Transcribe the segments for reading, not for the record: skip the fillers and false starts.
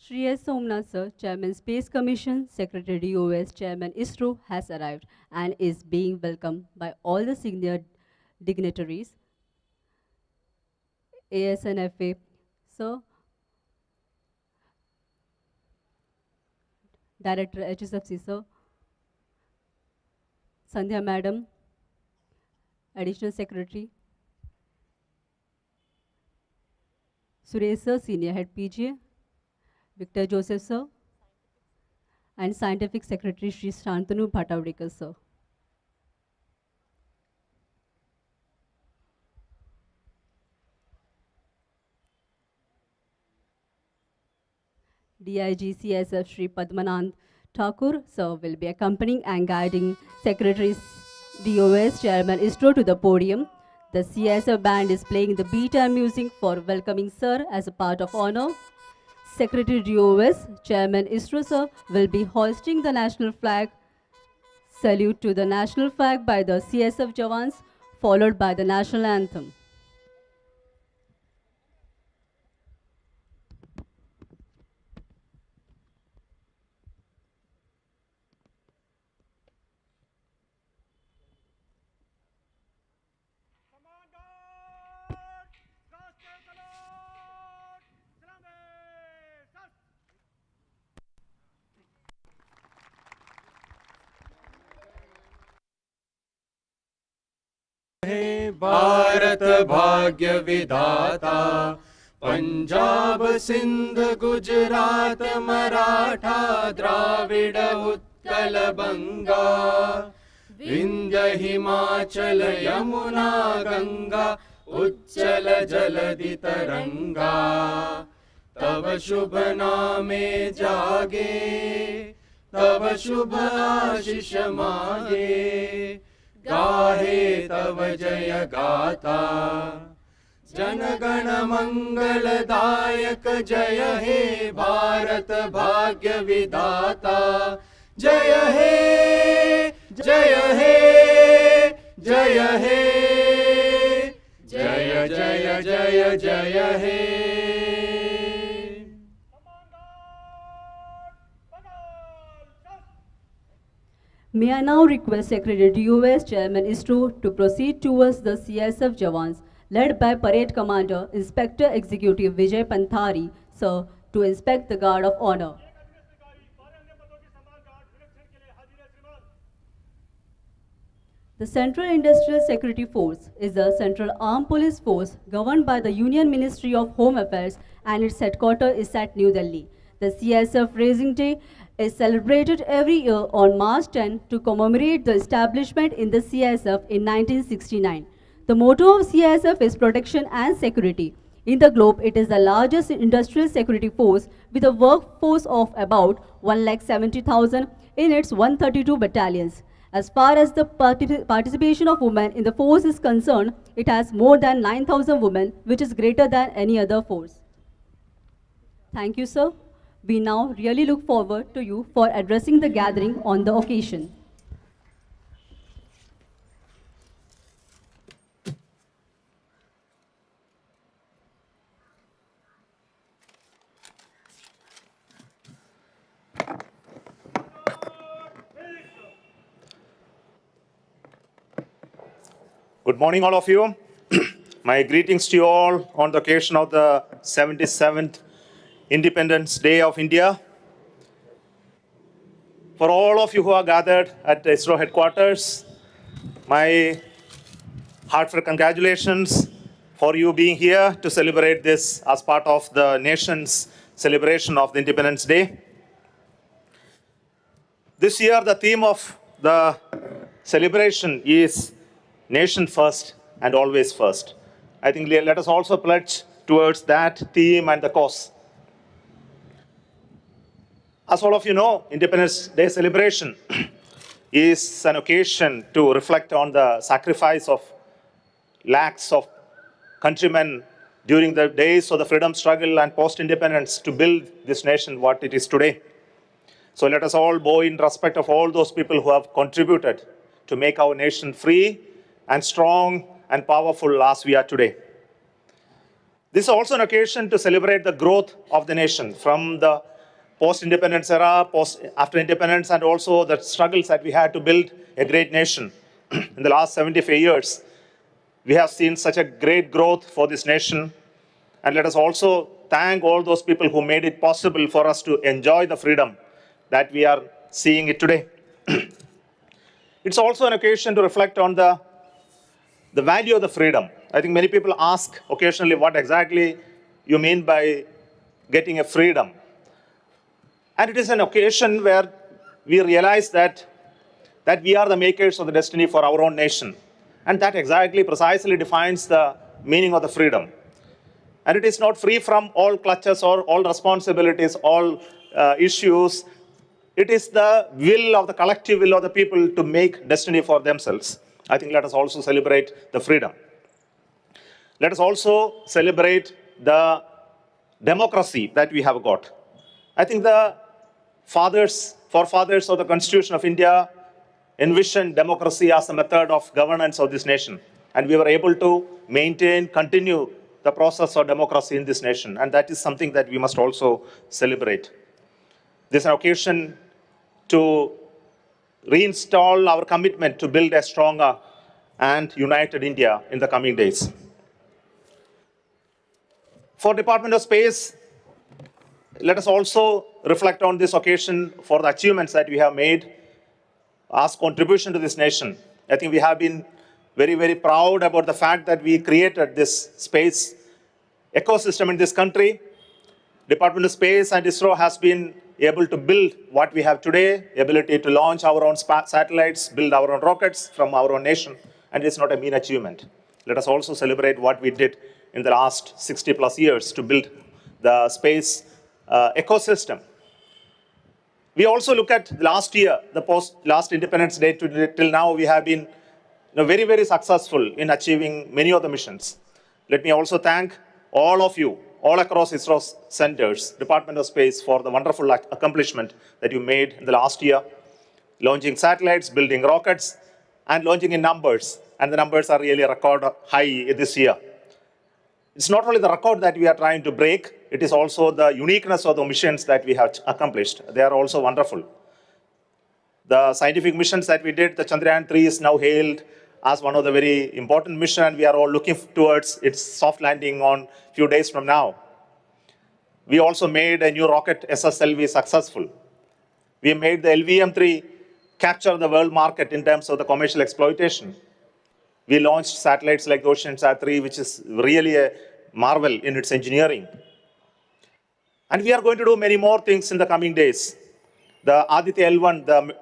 Shri S. Somnath Sir, Chairman Space Commission, Secretary DOS, Chairman ISRO has arrived and is being welcomed by all the senior dignitaries. ASNFA, Sir, Director HSFC Sir, Sandhya Madam, Additional Secretary, Suresh Sir, Senior Head PGA, Victor Joseph Sir, and Scientific Secretary Shri Shantanu Bhattavdekar Sir. DIG CISF Shri Padmanand Thakur Sir will be accompanying and guiding Secretary DOS Chairman ISRO to the podium. The CISF band is playing the beat and music for welcoming Sir as a part of honor. Secretary DOS Chairman ISRO Sir will be hoisting the national flag. Salute to the national flag by the CISF Jawans, followed by the national anthem. Bharat भाग्य विधाता, पंजाब सिंध गुजरात मराठा द्राविड उत्कल बंगा, विंध्य हिमाचल यमुना गंगा उच्चल जलधि तरंगा, तव शुभ नामे जागे, तव शुभ आशीष मागे, गाहे तव जय गाथा, जनगण मंगलदायक जय हे भारत भाग्य विधाता, जय हे जय हे जय हे जय जय जय जय हे। May I now request Secretary DOS Chairman ISRO to proceed towards the CISF Jawans led by Parade Commander Inspector Executive Vijay Panthari, Sir, to inspect the Guard of Honor. The Central Industrial Security Force is a central armed police force governed by the Union Ministry of Home Affairs, and its headquarters is at New Delhi. The CISF Raising Day is celebrated every year on March 10 to commemorate the establishment in the CISF in 1969. The motto of CISF is protection and security. In the globe, it is the largest industrial security force with a workforce of about 1,70,000 in its 132 battalions. As far as the participation of women in the force is concerned, it has more than 9,000 women, which is greater than any other force. Thank you, sir. We now really look forward to you for addressing the gathering on the occasion. Good morning, all of you. My greetings to you all on the occasion of the 77th Independence Day of India. For all of you who are gathered at the ISRO headquarters, my heartfelt congratulations for you being here to celebrate this as part of the nation's celebration of the Independence Day. This year, the theme of the celebration is Nation First and Always First. I think let us also pledge towards that theme and the cause. As all of you know, Independence Day celebration is an occasion to reflect on the sacrifice of lakhs of countrymen during the days of the freedom struggle and post-independence to build this nation what it is today. So let us all bow in respect of all those people who have contributed to make our nation free and strong and powerful as we are today. This is also an occasion to celebrate the growth of the nation from the post-independence era, after independence, and also the struggles that we had to build a great nation. In the last 75 years, we have seen such a great growth for this nation. And let us also thank all those people who made it possible for us to enjoy the freedom that we are seeing it today. It's also an occasion to reflect on the value of the freedom. I think many people ask occasionally what exactly you mean by getting a freedom. And it is an occasion where we realize that we are the makers of the destiny for our own nation. And that exactly, precisely defines the meaning of the freedom. And it is not free from all clutches or all responsibilities, all issues. It is the will of the collective will of the people to make destiny for themselves. I think let us also celebrate the freedom. Let us also celebrate the democracy that we have got. I think the forefathers of the Constitution of India envisioned democracy as a method of governance of this nation. And we were able to continue the process of democracy in this nation. And that is something that we must also celebrate. This is an occasion to reinstall our commitment to build a stronger and united India in the coming days. For Department of Space, let us also reflect on this occasion for the achievements that we have made as contribution to this nation. I think we have been very, very proud about the fact that we created this space ecosystem in this country. Department of Space and ISRO has been able to build what we have today, ability to launch our own satellites, build our own rockets from our own nation, and it's not a mean achievement. Let us also celebrate what we did in the last 60 plus years to build the space ecosystem. We also look at last year, the last Independence Day till now, we have been very, very successful in achieving many of the missions. Let me also thank all of you, all across ISRO centers, Department of Space, for the wonderful accomplishment that you made in the last year, launching satellites, building rockets, and launching in numbers. And the numbers are really record high this year. It's not only the record that we are trying to break, it is also the uniqueness of the missions that we have accomplished. They are also wonderful. The scientific missions that we did, the Chandrayaan-3 is now hailed as one of the very important missions, and we are all looking towards its soft landing on a few days from now. We also made a new rocket, SSLV, successful. We made the LVM-3 capture the world market in terms of the commercial exploitation. We launched satellites like OceanSat-3, which is really a marvel in its engineering. And we are going to do many more things in the coming days. The Aditya L1, the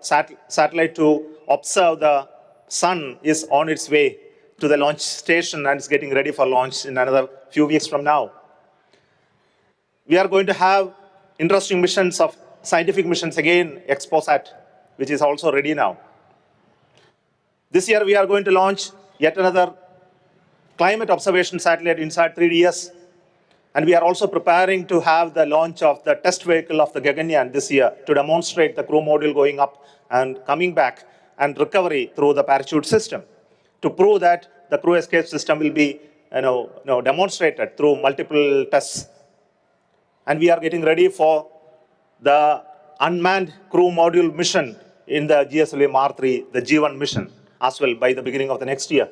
satellite to observe the sun, is on its way to the launch station and is getting ready for launch in another few weeks from now. We are going to have interesting missions of scientific missions again, ExpoSat, which is also ready now. This year we are going to launch yet another climate observation satellite, INSAT 3DS. And we are also preparing to have the launch of the test vehicle of the Gaganyaan this year to demonstrate the crew module going up and coming back and recovery through the parachute system to prove that the crew escape system will be demonstrated through multiple tests. And we are getting ready for the unmanned crew module mission in the GSLV Mar-3, the G1 mission, as well by the beginning of the next year.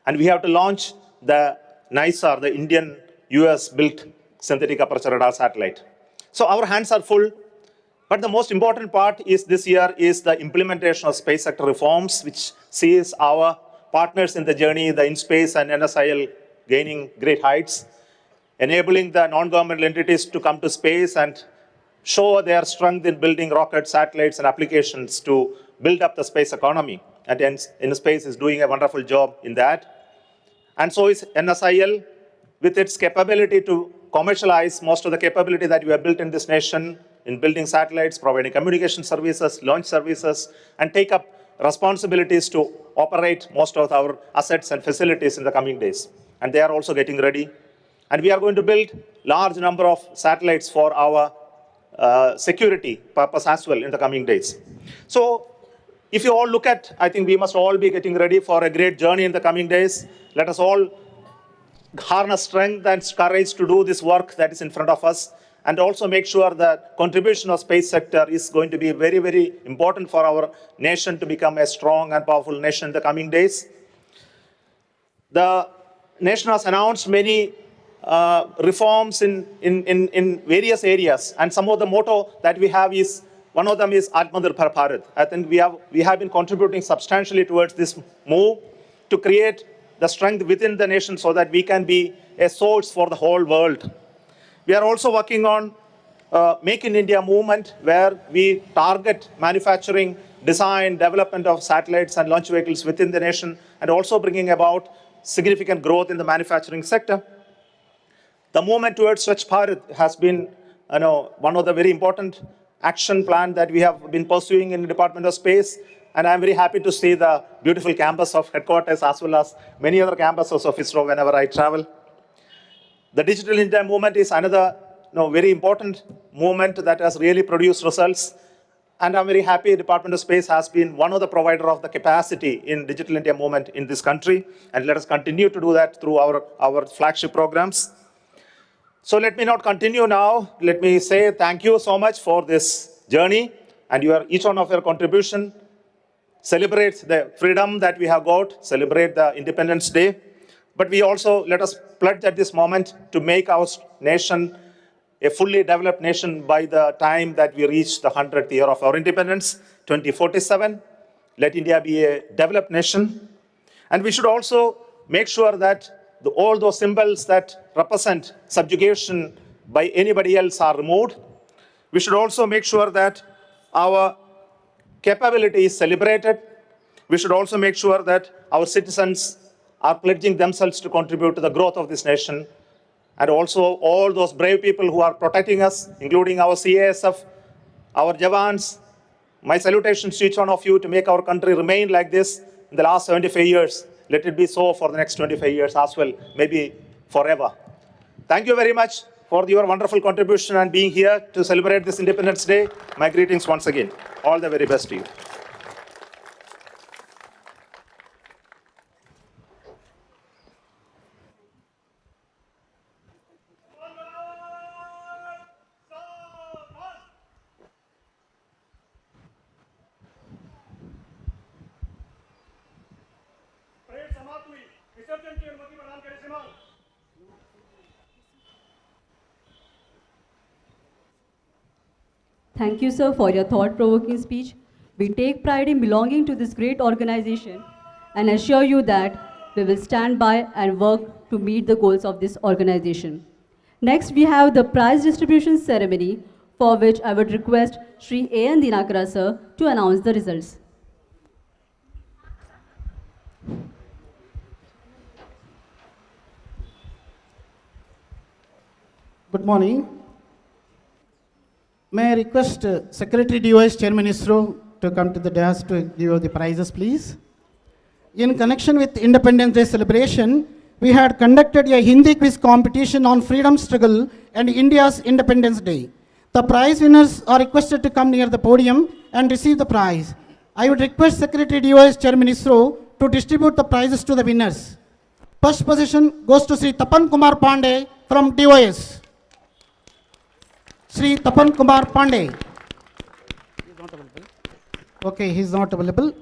And we have to launch the NISR, the Indian US-built synthetic aperture radar satellite. So our hands are full, but the most important part is this year is the implementation of space sector reforms, which sees our partners in the journey, the InSpace and NSIL, gaining great heights, enabling the non-governmental entities to come to space and show their strength in building rockets, satellites, and applications to build up the space economy. And InSpace is doing a wonderful job in that. And so is NSIL, with its capability to commercialize most of the capability that we have built in this nation in building satellites, providing communication services, launch services, and take up responsibilities to operate most of our assets and facilities in the coming days. And they are also getting ready. And we are going to build large number of satellites for our security purpose as well in the coming days. So if you all look at, I think we must all be getting ready for a great journey in the coming days. Let us all harness strength and courage to do this work that is in front of us. and also make sure that contribution of space sector is going to be very, very important for our nation to become a strong and powerful nation in the coming days. The nation has announced many reforms in various areas, and some of the motto that we have is, one of them is Atmanirbhar Bharat. I think we have been contributing substantially towards this move to create the strength within the nation so that we can be a source for the whole world. We are also working on Make in India movement, where we target manufacturing, design, development of satellites and launch vehicles within the nation, and also bringing about significant growth in the manufacturing sector. The movement towards Swachh Bharat has been one of the very important action plan that we have been pursuing in the Department of Space. And I'm very happy to see the beautiful campus of headquarters as well as many other campuses of ISRO whenever I travel. The Digital India movement is another very important movement that has really produced results. And I'm very happy Department of Space has been one of the provider of the capacity in Digital India movement in this country. And let us continue to do that through our flagship programs. So let me not continue now. Let me say thank you so much for this journey, and each one of your contribution celebrates the freedom that we have got, celebrate the Independence Day. But we also, let us pledge at this moment to make our nation a fully developed nation by the time that we reach the 100th year of our independence, 2047. Let India be a developed nation. And we should also make sure that all those symbols that represent subjugation by anybody else are removed. We should also make sure that our capability is celebrated. We should also make sure that our citizens are pledging themselves to contribute to the growth of this nation. And also all those brave people who are protecting us, including our CISF, our Jawans. My salutations to each one of you to make our country remain like this in the last 75 years. Let it be so for the next 25 years as well, maybe forever. Thank you very much for your wonderful contribution and being here to celebrate this Independence Day. My greetings once again. All the very best to you. Thank you, sir, for your thought-provoking speech. We take pride in belonging to this great organization and assure you that we will stand by and work to meet the goals of this organization. Next, we have the prize distribution ceremony, for which I would request Sri A.N. Dinakara, sir, to announce the results. Good morning. May I request Secretary DOS Chairman ISRO to come to the dais to give you the prizes, please. In connection with Independence Day celebration, we had conducted a Hindi quiz competition on freedom struggle and India's Independence Day. The prize winners are requested to come near the podium and receive the prize. I would request Secretary DOS Chairman ISRO to distribute the prizes to the winners. First position goes to Sri Tapan Kumar Pandey from DOS. Sri Tapan Kumar Pandey. He is not available. Okay, he is not available.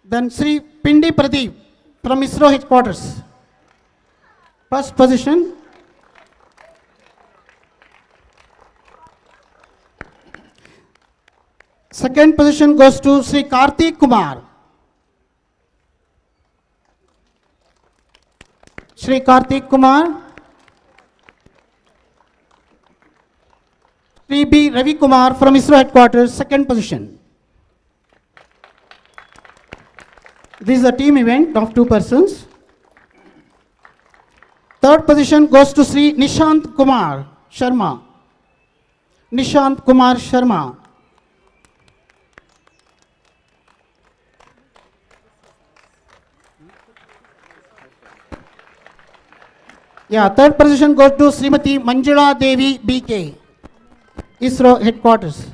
Then Sri Pindi Pradeep from ISRO headquarters. First position. Second position goes to Sri Kartik Kumar. Sri Kartik Kumar. Sri B. Ravi Kumar from ISRO headquarters, second position. This is a team event of 2 persons. Third position goes to Sri Nishant Kumar Sharma. Nishant Kumar Sharma. Yeah, third position goes to Srimati Manjula Devi BK. ISRO headquarters.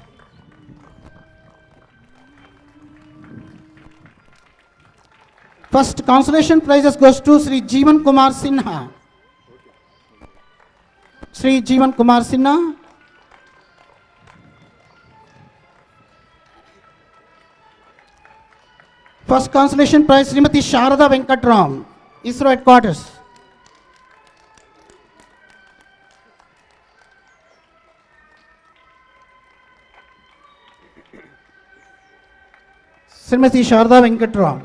First consolation prizes goes to Sri Jeevan Kumar Sinha. Sri Jeevan Kumar Sinha. First consolation prize, Srimati Sharada Venkatram, ISRO headquarters. Srimati Sharada Venkatram.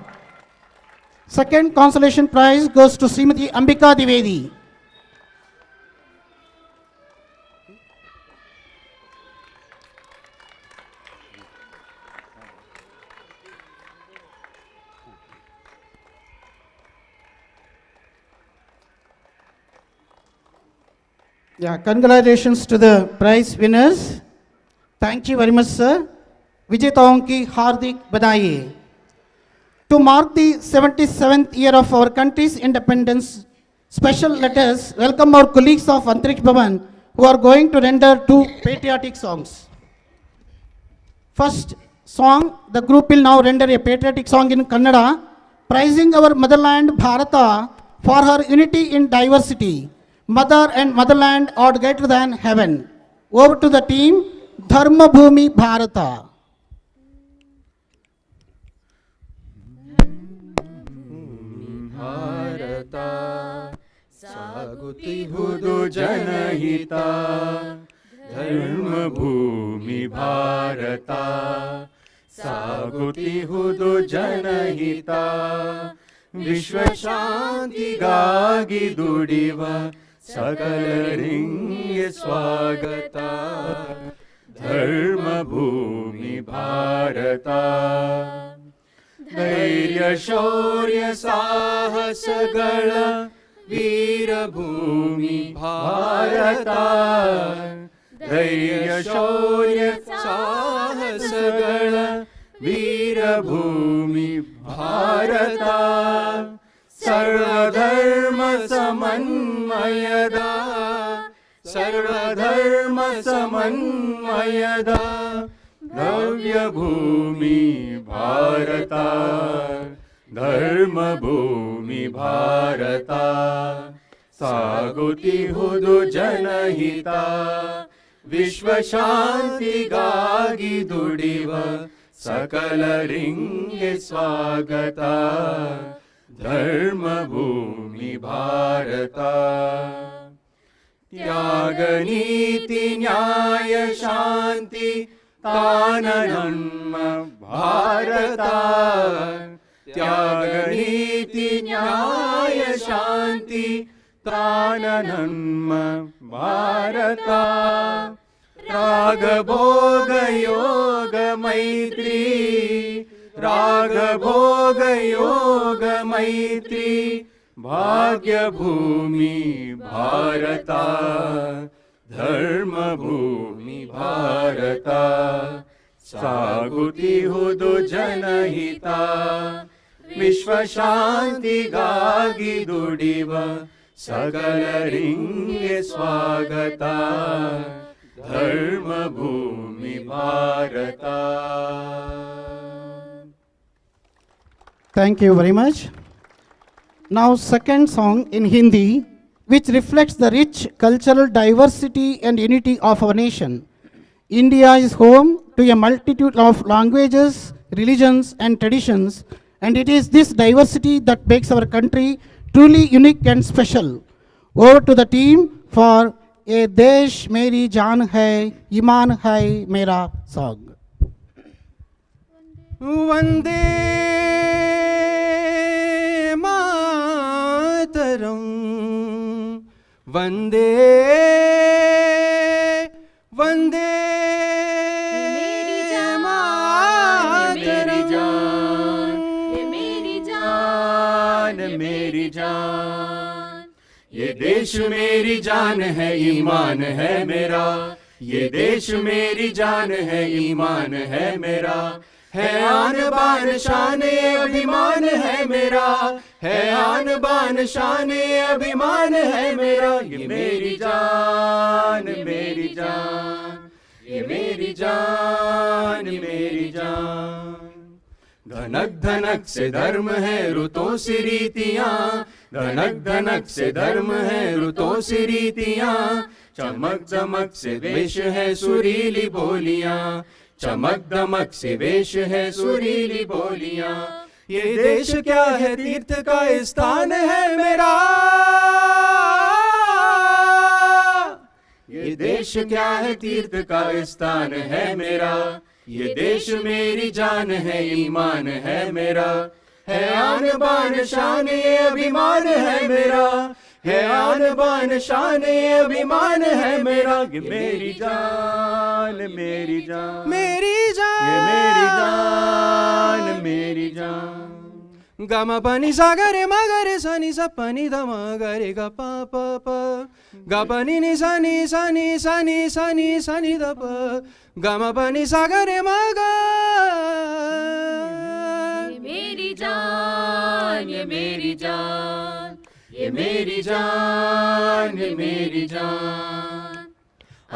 Second consolation prize goes to Srimati Ambika Divedi. Yeah, congratulations to the prize winners. Thank you very much, sir. विजेताओं की हार्दिक बधाई. To mark the 77th year of our country's independence, special let us welcome our colleagues of Antariksh Bhavan who are going to render two patriotic songs. First song, the group will now render a patriotic song in Kannada, praising our motherland Bharata for her unity in diversity. Mother and motherland are greater than heaven. Over to the team, Dharma Bhumi Bharata. भारता सागुति हुदु जनहिता धर्म भूमि भारता सागुति हुदु जनहिता विश्व शांति ಗಾಗಿ ದುಡಿವ सकलरिंगे स्वागता धर्म भूमि भारता धैर्य शौर्य साहसಗಳ वीर भूमि भारता धैर्य शौर्य साहसಗಳ वीर भूमि भारता सर्वधर्म समन्वयदा सर्वधर्म समन्वयदा भव्य भूमि भारता धर्म भूमि भारता सागुति हुदु जनहिता विश्व शांतिಗಾಗಿ ದುಡಿವ सकलरिंगे स्वागता धर्म भूमि भारता त्याग नीति न्याय शांति तान नन्म भारता त्याग नीति न्याय शांति तान नन्म भारता राग भोग योग मैत्री राग भोग योग मैत्री भाग्य भूमि भारता धर्म भूमि भारता सागुति हुदु जनहिता विश्व शांतिಗಾಗಿ ದುಡಿವ सकलरिंगे स्वागता धर्म भूमि भारता. Thank you very much. Now second song in Hindi, which reflects the rich cultural diversity and unity of our nation. India is home to a multitude of languages, religions and traditions, and it is this diversity that makes our country truly unique and special. Over to the team for A Desh Meri Jaan Hai, Iman Hai Mera song. Vande Mataram वंदे वंदे मेरी जान मेरी जान मेरी जान ये देश मेरी जान है ईमान है मेरा ये देश मेरी जान है ईमान है मेरा है आन बान शान अभिमान है मेरा है आन बान शान अभिमान है मेरा ये मेरी जान मेरी जान ये मेरी जान मेरी जान धनक धनक से धर्म है ऋतों से रीतियां धनक धनक से धर्म है ऋतों से रीतियां चमक दमक से वेश है सुरीली बोलियां चमक दमक से वेश है सुरीली बोलियां ये देश क्या है तीर्थ का स्थान है मेरा, ये देश क्या है तीर्थ का स्थान है मेरा, ये देश मेरी जान है ईमान है मेरा, है आन बान शान ये अभिमान है मेरा, है आन बान शान ये अभिमान है मेरा, ये मेरी जान मेरी जान मेरी जान, ये मेरी जान मेरी जान। गम पनि सागरे मगरे सनि सपनि ध मगरे ग प प प ग पनि नि सनि सनि सनि सनि सनि ध प गम पनि सागरे मग। ये मेरी जान, ये मेरी जान, ये मेरी जान, ये मेरी जान।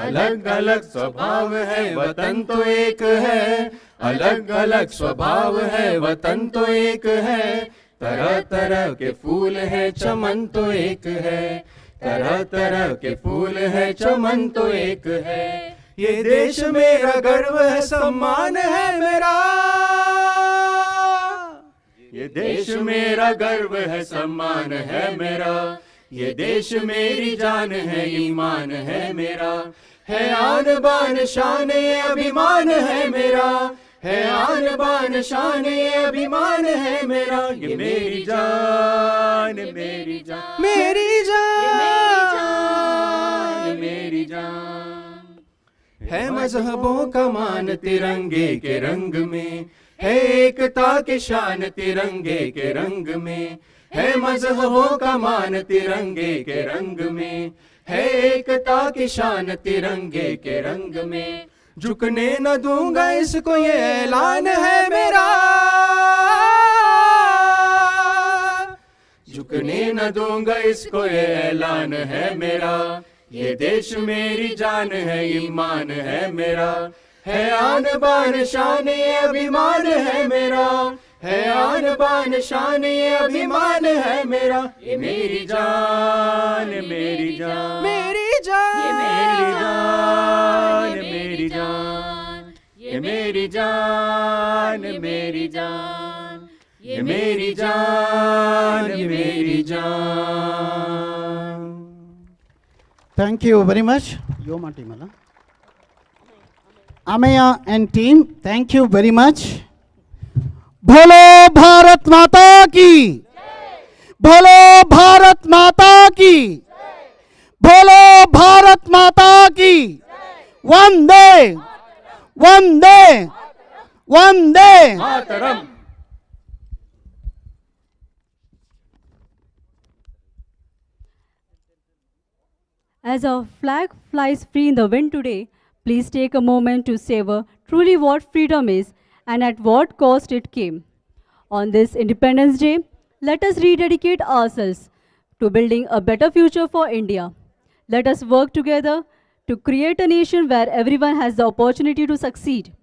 अलग अलग स्वभाव है वतन तो एक है, अलग अलग स्वभाव है वतन तो एक है, तरह तरह के फूल है चमन तो एक है, तरह तरह के फूल है चमन तो एक है, ये देश मेरा गर्व है सम्मान है मेरा, ये देश मेरा गर्व है सम्मान है मेरा, ये देश मेरी जान है ईमान है मेरा, है आन बान शान ये अभिमान है मेरा, है आन बान शान ये अभिमान है मेरा, ये मेरी जान मेरी जान मेरी जान मेरी जान। है मजहबों का मान तिरंगे के रंग में, है एकता की शान तिरंगे के रंग में, है मजहबों का मान तिरंगे के रंग में, है एकता की शान तिरंगे के रंग में, झुकने न दूंगा इसको ये ऐलान है मेरा, झुकने न दूंगा इसको ये ऐलान है मेरा, ये देश मेरी जान है ईमान है मेरा, है आन बान शान ये अभिमान है मेरा, है आन बान शान ये अभिमान है मेरा, ये मेरी जान मेरी जान मेरी जान मेरी जान मेरी जान, ये मेरी जान मेरी जान, ये मेरी जान मेरी जान। Thank you very much. Yoma team, ala. Ameya and team, thank you very much. बोलो भारत माता की, बोलो भारत माता की, बोलो भारत माता की, वंदे वंदे Vande Mataram. As our flag flies free in the wind today, please take a moment to savor truly what freedom is and at what cost it came. On this Independence Day, let us rededicate ourselves to building a better future for India. Let us work together to create a nation where everyone has the opportunity to succeed.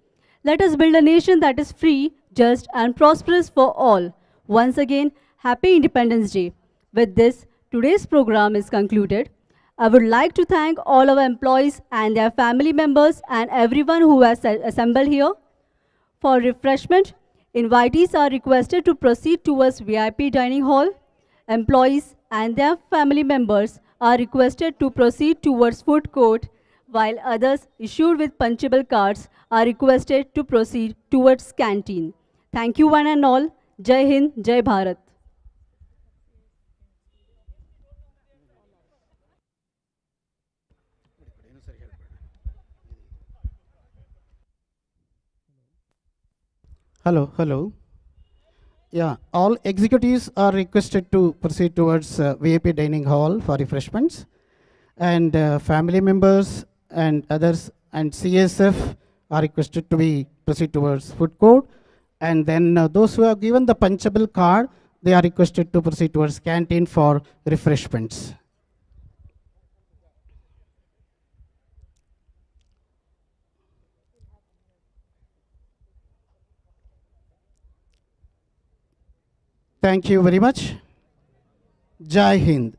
Let us build a nation that is free, just, and prosperous for all. Once again, Happy Independence Day. With this, today's program is concluded. I would like to thank all our employees and their family members and everyone who has assembled here. For refreshment, invitees are requested to proceed towards VIP dining hall. Employees and their family members are requested to proceed towards food court, while others issued with punchable cards are requested to proceed towards canteen. Thank you one and all. Jai Hind, Jai Bharat. Hello, hello. Yeah, all executives are requested to proceed towards VIP dining hall for refreshments, and family members and others and CSF are requested to be proceed towards food court, and then those who have given the punchable card, they are requested to proceed towards canteen for refreshments. Thank you very much. Jai Hind.